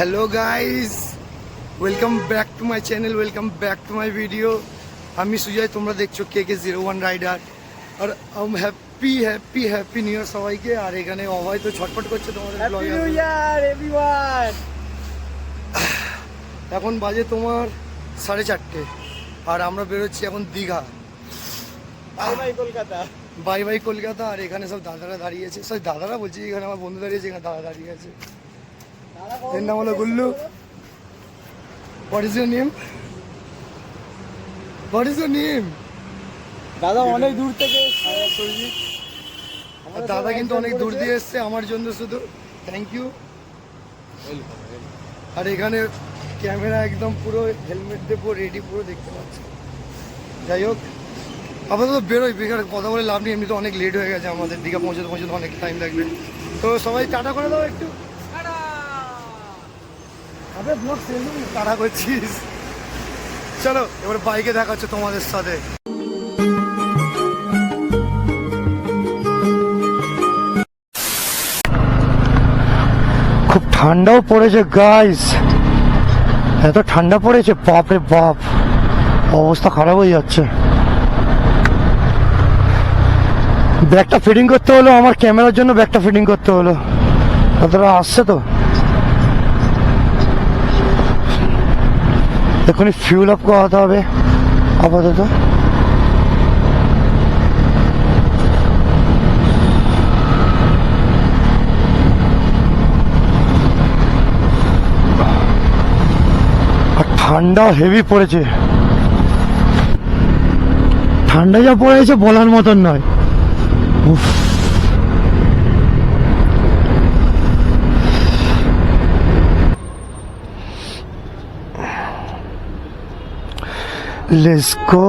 Hello guys welcome back to my channel welcome back to my video. আমি সুজয়, তোমরা দেখছো KK01 rider. আর আমি happy happy happy new year সবাইকে। আর এখানে অভয় তো ছটফট করছে তোমাদের ব্লগে। Happy new year everyone. এখন বাজে তোমার 4:30 আর আমরা বেরোচ্ছি এখন Digha. Bye bye Kolkata, bye bye Kolkata. আর এখানে সব দাদারা দাঁড়িয়ে আছে, সব দাদারা বলছি, এখানে আমার বন্ধু দাঁড়িয়েছে, এখানে দাদা দাঁড়িয়ে আছে। এর নাম হলো Gullu. What is your name? What is your name? দাদা অনেক দূর থেকে দাদা কিন্তু অনেক দূর দিয়ে এসছে আমার জন্য শুধু। Thank you. আর এখানে ক্যামেরা একদম পুরো হেলমেট দিয়ে পুরো রেডি, পুরো দেখতে পাচ্ছি। যাই হোক, আপাতত বেরোই, বেকার কথা বলে লাভ নেই, এমনি তো অনেক লেট হয়ে গেছে আমাদের, দীঘা পৌঁছতে পৌঁছতে অনেক টাইম লাগবে। তো সবাই টাটা করে দাও একটু। আবে ব্লগ সেলু টাটা করছিস। চলো এবার বাইকে দেখা হচ্ছে তোমাদের সাথে। খুব ঠান্ডাও পড়েছে গাইস, এত ঠান্ডা পড়েছে বাপরে বাপ, অবস্থা খারাপ হয়ে যাচ্ছে। ব্যাগটা ফিটিং করতে হলো, আমার ক্যামেরার জন্য ব্যাগটা ফিটিং করতে হলো। কতটা আসছে তো, এখনই ফিউল আপ করাতে হবে আপাতত। আর ঠান্ডা হেভি পড়েছে, ঠান্ডা যা পড়েছে বলার মতন নয়। উফ, let's go.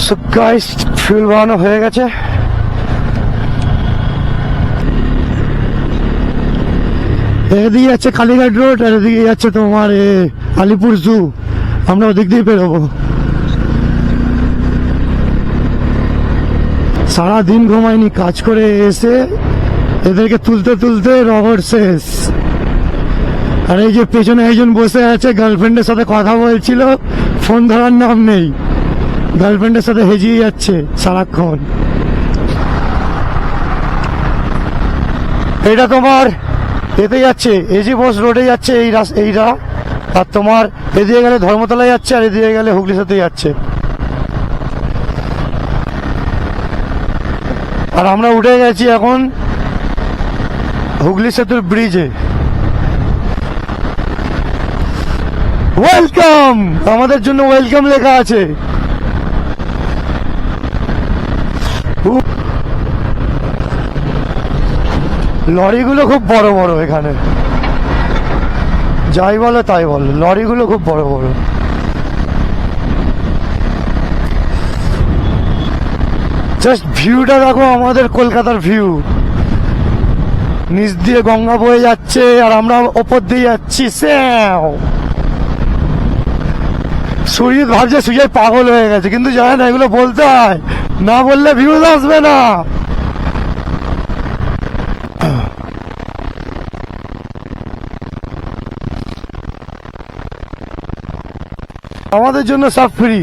So guys, fuel বানানো হয়ে গেছে। এদিকে যাচ্ছে কালীঘাট রোড, আর এদিকে যাচ্ছে তোমার আলিপুর জু। আমরা ওদিক দিয়ে বেরোবো। সারাদিন ঘুমাইনি, কাজ করে এসে এদেরকে তুলতে তুলতে রহর শেষ। আর এই যে পেছনে একজন বসে আছে, গার্লফ্রেন্ডের সাথে কথা বলছিল, ফোন ধরার নাম নেই, গার্লফ্রেন্ডের সাথে হেজিয়ে যাচ্ছে সারাক্ষণ। এটা তোমার এতে যাচ্ছে, এজি বোস রোডে যাচ্ছে এইটা। আর তোমার এদিকে গেলে ধর্মতলায় যাচ্ছে, আর এদিকে গেলে হুগলি সাথে যাচ্ছে। আর আমরা উঠে গেছি এখন হুগলি সেতুর ব্রিজে। ওয়েলকাম, আমাদের জন্য ওয়েলকাম লেখা আছে। লরিগুলো খুব বড় বড় এখানে, যাই বলো তাই বলো, লরিগুলো খুব বড় বড়। জাস্ট ভিউটা দেখো, আমাদের কলকাতার ভিউ। নিচ দিয়ে গঙ্গা বয়ে যাচ্ছে, আর আমরা ওপর দিয়ে যাচ্ছি। সুজিত ভাবছে সুজয় পাগল হয়ে গেছে, কিন্তু জানে না এগুলো বলতে হয়, না বললে ভিউজ আসবে না। আমাদের জন্য সব ফ্রি,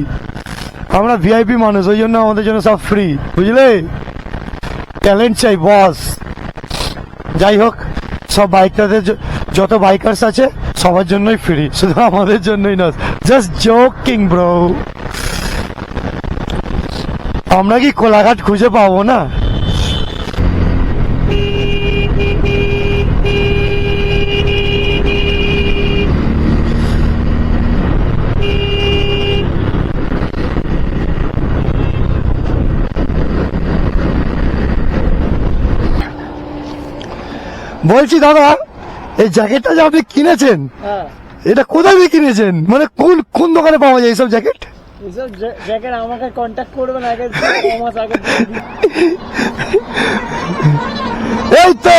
আমরা ভিআইপি মানুষ, ওই জন্য আমাদের জন্য সব ফ্রি, বুঝলে? ট্যালেন্ট চাই বস। যাই হোক, সব বাইকারদের, যত বাইকার্স আছে সবার জন্যই ফ্রি, শুধু আমাদের জন্যই না। Just joking bro. আমরা কি কোলাঘাট খুঁজে পাবো না? বলছি দাদা, এই জ্যাকেটটা যে আপনি কিনেছেন, এটা কোথায় দিয়ে কিনেছেন? মানে কোন কোন দোকানে পাওয়া যায় এইসব জ্যাকেট? এইসব জ্যাকেট আমাকে কন্ট্যাক্ট করবেন আগে, 6 মাস আগে। এই তো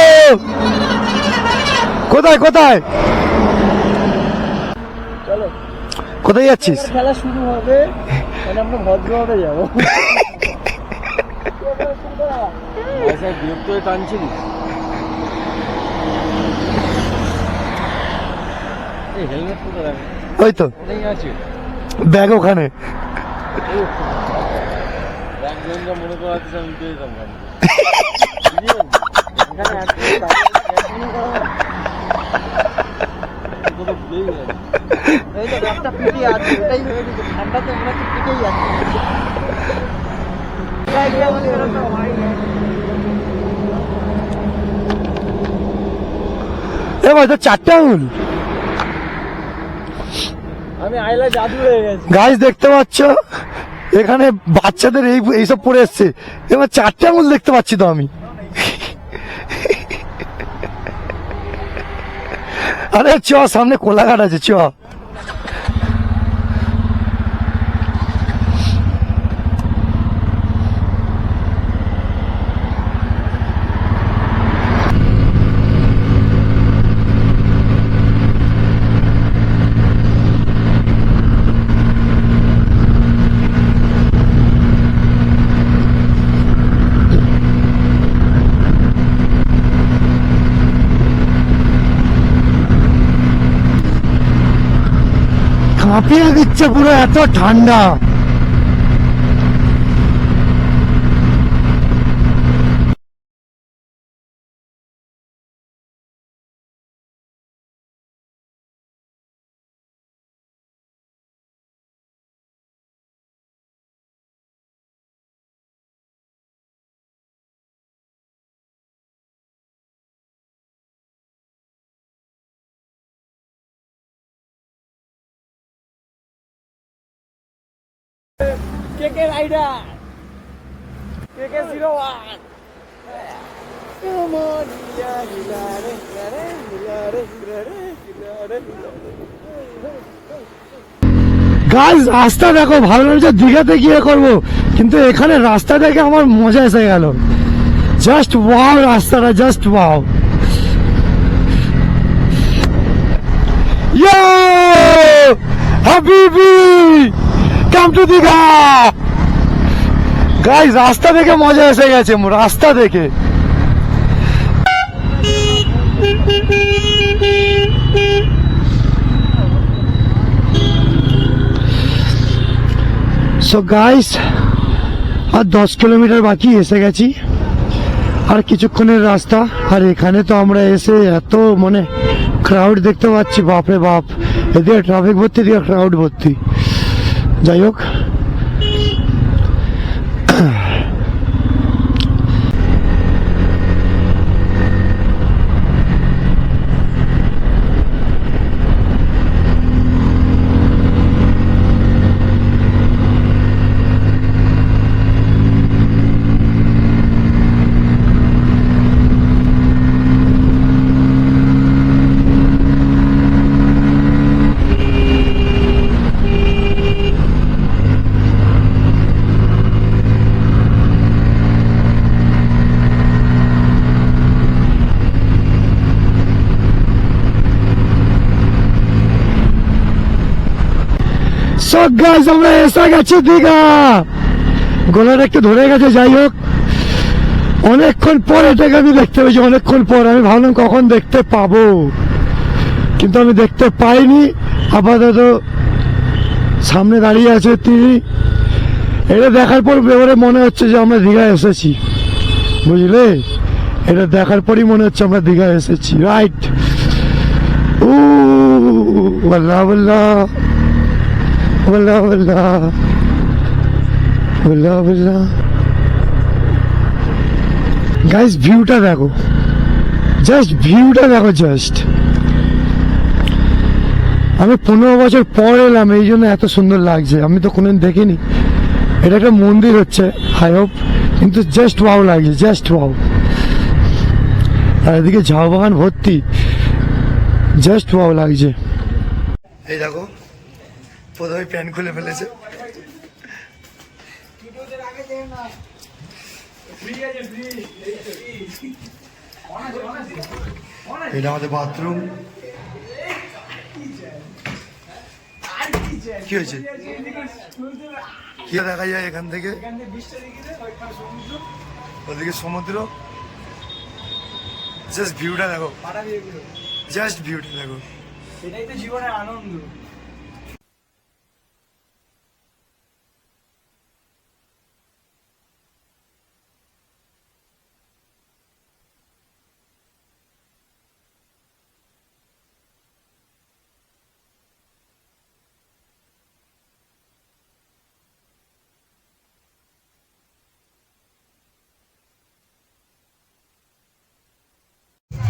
কোথায় কোথায় চলো কোথায় যাচ্ছিস? খেলা শুরু হবে, তাহলে আমরা ভদ্রভাবে যাবো। বিরক্ত হয়ে টানছিলি? এই হেলমেট কোথায় রাখবে? ওই তো ওটাই আছে ব্যাগ ওখানে। একজন যা মনে করা হচ্ছে আমি উঠে যেতাম গাড়ি। এই তো ব্যাগটা পিটিয়ে আছে, ওটাই ভেবে দিচ্ছে ঠান্ডাতে আমরা তো পিটেই যাচ্ছি। এ ভাই তো 4টে আঙুল। আমি আইলা জাদু হয়ে গেছি। গাইস দেখতে পাচ্ছ এখানে বাচ্চাদের এইসব পড়ে এসছে। এবার 4টে আঙুল দেখতে পাচ্ছি তো আমি। আরে চ সামনে কোলাঘাট আছে চ। কাঁপিয়ে দিচ্ছে পুরো, এত ঠান্ডা। কে রাইডার, কে 01। গাইস রাস্তা দেখো, ভালো লাগছে দীঘাতে গিয়ে করবো, কিন্তু এখানে রাস্তা দেখে আমার মজা এসে গেল। জাস্ট ওয়াও, রাস্তাটা জাস্ট ওয়াও। ইয়ো হাবিবি, কাম টু দীঘা। গাইস রাস্তা দেখে মজা এসে গেছে, রাস্তা দেখে। সো গাইস আর 10 কিলোমিটার বাকি, এসে গেছি আর কিছুক্ষণের রাস্তা। আর এখানে তো আমরা এসে এত মানে ক্রাউড দেখতে পাচ্ছি, বাপরে বাপ। এদিকে ট্রাফিক ভর্তি, এদিকে ক্রাউড ভর্তি। যাই হোক, সব গাইস আমরা এসে গেছি দীঘা। গলাটা একটু ধরে গেছে, যাই হোক অনেকক্ষণ পর এটাকে আমি দেখতে পেয়েছি, অনেকক্ষণ পর। আমি ভাবলাম কখন দেখতে পাবো, কিন্তু আমি দেখতে পাইনি। আপাতত সামনে দাঁড়িয়ে আছে তিনি, এটা দেখার পর এবারে মনে হচ্ছে যে আমরা দীঘা এসেছি, বুঝলে? এটা দেখার পরই মনে হচ্ছে আমরা দীঘা এসেছি, রাইট? ও বল্লা বল্লা বল্লা বল্লা বল্লা বল্লা। গাইস ভিউটা দেখো, জাস্ট ভিউটা দেখো। জাস্ট আমি 15 বছর পর এলাম, এই জন্য এত সুন্দর লাগছে। আমি তো কোনোদিন দেখিনি। এটা একটা মন্দির হচ্ছে, আই হোপ, কিন্তু জাস্ট ওয়াও লাগছে, জাস্ট ওয়াও। আর এদিকে ঝাউ বাগান ভর্তি, জাস্ট ওয়াও লাগছে। এই দেখো প্রথমে প্যান্ট খুলে ফেলেছে। এটা আমাদের বাথরুম। কি হয়েছে? কি দেখা যায় এখান থেকে? ওদিকে সমুদ্র। জাস্ট ভিউটা দেখো, জাস্ট ভিউটা দেখো। এটাই তো জীবনের আনন্দ।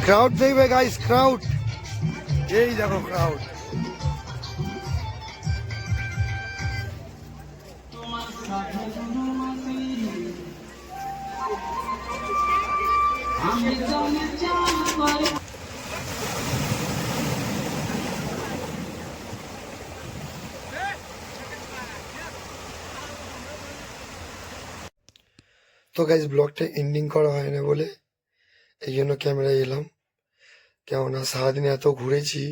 ক্রাউড দেখবে গাইস, ক্রাউড। এই দেখো ক্রাউড। তো গাইস ব্লগটা এন্ডিং করা হয় না বলে এই জন্য ক্যামেরায় এলাম। কেননা সারাদিন এত ঘুরেছি,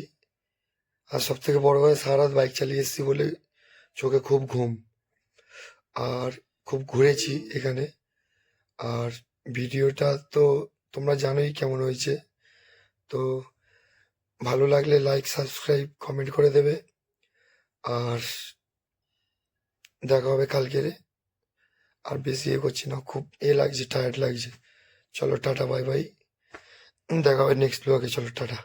আর সব থেকে বড় কথা সারা রাত বাইক চালিয়ে এসেছি বলে চোখে খুব ঘুম, আর খুব ঘুরেছি এখানে। আর ভিডিওটা তো তোমরা জানোই কেমন হয়েছে। তো ভালো লাগলে লাইক, সাবস্ক্রাইব, কমেন্ট করে দেবে। আর দেখা হবে কালকেরে। আর বেশি করছি না, খুব লাগছে, টায়ার্ড লাগছে। চলো টাটা, বাই বাই, দেখা হবে নেক্সট ব্লগে। চলো টাটা।